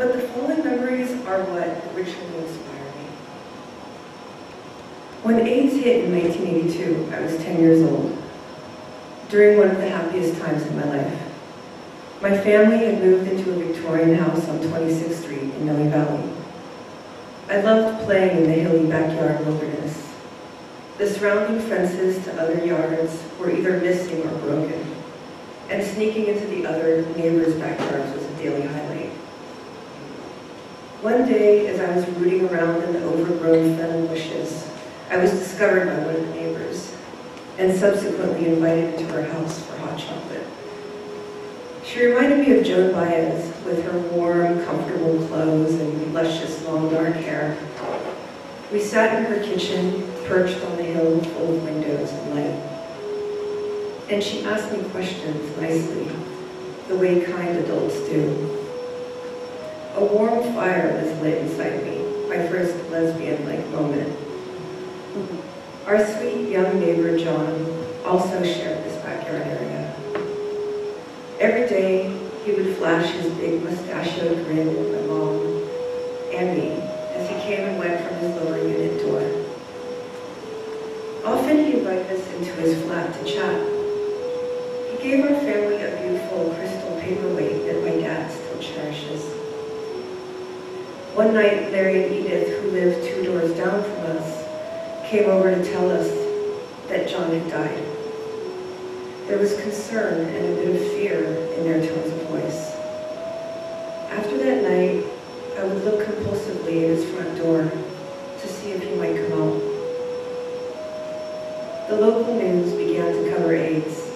But the following memories are what originally inspired me. When AIDS hit in 1982, I was 10 years old, during one of the happiest times in my life. My family had moved into a Victorian house on 26th Street in Noe Valley. I loved playing in the hilly backyard wilderness. The surrounding fences to other yards were either missing or broken, and sneaking into the other neighbors' backyards was a daily highlight. One day, as I was rooting around in the overgrown fennel bushes, I was discovered by one of the neighbors, and subsequently invited into her house for hot chocolate. She reminded me of Joan Baez with her warm, comfortable clothes and luscious, long, dark hair. We sat in her kitchen, perched on the hill full of windows and light. And she asked me questions nicely, the way kind adults do. A warm fire was lit inside me, my first lesbian-like moment. Our sweet young neighbor, John, also shared this backyard area. Every day, he would flash his big mustachioed grin at my mom and me as he came and went from his lower unit door. Often he invited us into his flat to chat. He gave our family a beautiful crystal paperweight that my dad still cherishes. One night, Larry and Edith, who lived 2 doors down from us, came over to tell us that John had died. There was concern and a bit of fear in their tones of voice. After that night, I would look compulsively at his front door to see if he might come out. The local news began to cover AIDS,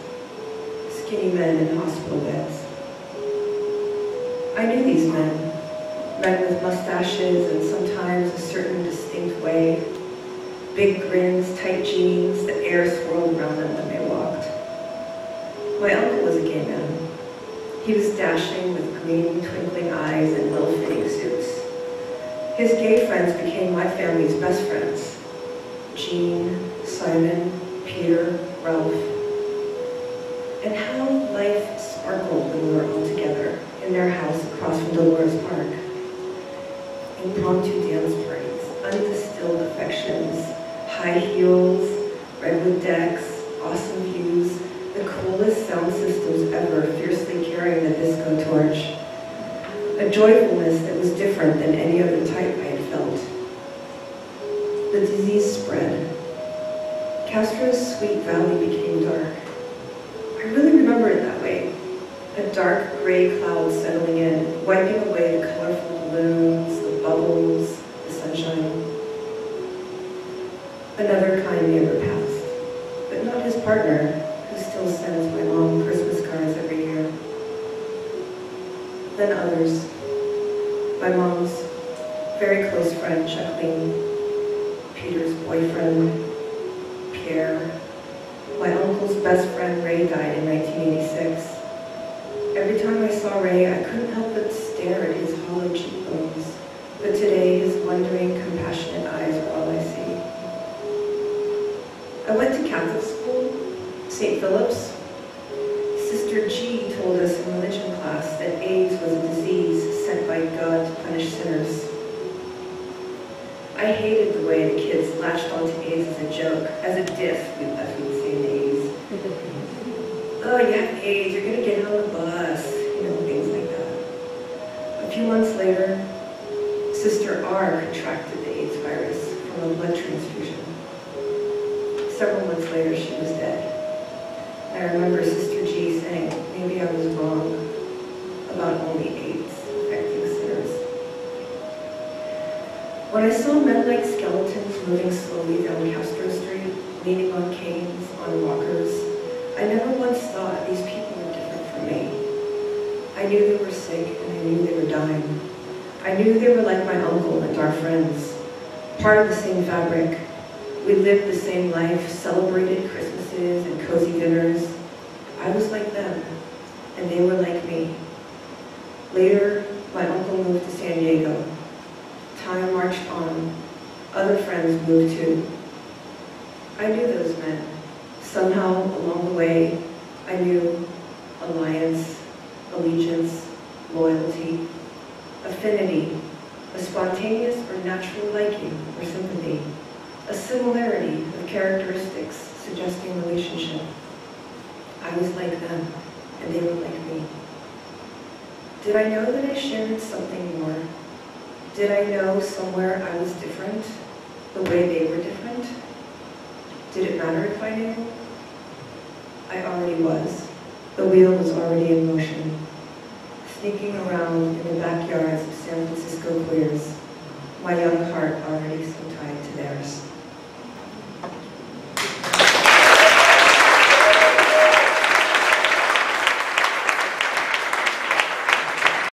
skinny men in hospital beds. I knew these men with mustaches and sometimes a certain distinct way, big grins, tight jeans, the air swirled around them when they walked. My uncle was a gay man. He was dashing with green, twinkling eyes and well-fitting suits. His gay friends became my family's best friends. Jean, Simon, Peter, Ralph. And how life sparkled when we were all together in their house across from Dolores Park. Impromptu dance parties, undistilled affections, high heels, redwood decks, awesome views, the coolest sound systems ever fiercely carrying the disco torch. A joyfulness that was different than any other type I had felt. The disease spread. Castro's sweet valley became dark. I really remember it that way. A dark gray cloud settling in, wiping away the colorful balloons, the bubbles, the sunshine. Another kind neighbor passed, but not his partner, who still sends my mom Christmas cards every year. Then others. My mom's very close friend, Jacqueline, Peter's boyfriend, Pierre. My uncle's best friend, Ray, died in 1986. Every time I saw Ray, I couldn't help but stare at his hollow cheekbones. But today, his wondering, compassionate eyes are all I see. I went to Catholic school, St. Philip's. Sister G told us in religion class that AIDS was a disease sent by God to punish sinners. I hated the way the kids latched onto AIDS as a joke, as a diss, as we would say in the 80s. Oh, you have AIDS, you're going to get on the bus, things like that. A few months later, Sister R contracted the AIDS virus from a blood transfusion. Several months later, she was dead. I remember Sister G saying, maybe I was wrong about only AIDS affecting sinners. When I saw men like skeletons moving slowly down Castro Street, leaning on canes, on walkers, I never once thought these people were different from me. I knew they were sick and I knew they were dying. I knew they were like my uncle and our friends, part of the same fabric. We lived the same life, celebrated Christmases and cozy dinners. I was like them, and they were like me. Later, my uncle moved to San Diego. Time marched on. Other friends moved too. I knew those men. Somehow, along the way, I knew alliance, allegiance, loyalty. affinity, a spontaneous or natural liking or sympathy, a similarity of characteristics suggesting relationship. I was like them, and they were like me. Did I know that I shared something more? Did I know somewhere I was different, the way they were different? Did it matter if I knew? I already was. The wheel was already in motion, sneaking around in the backyards of San Francisco queers, my young heart already so tied to theirs.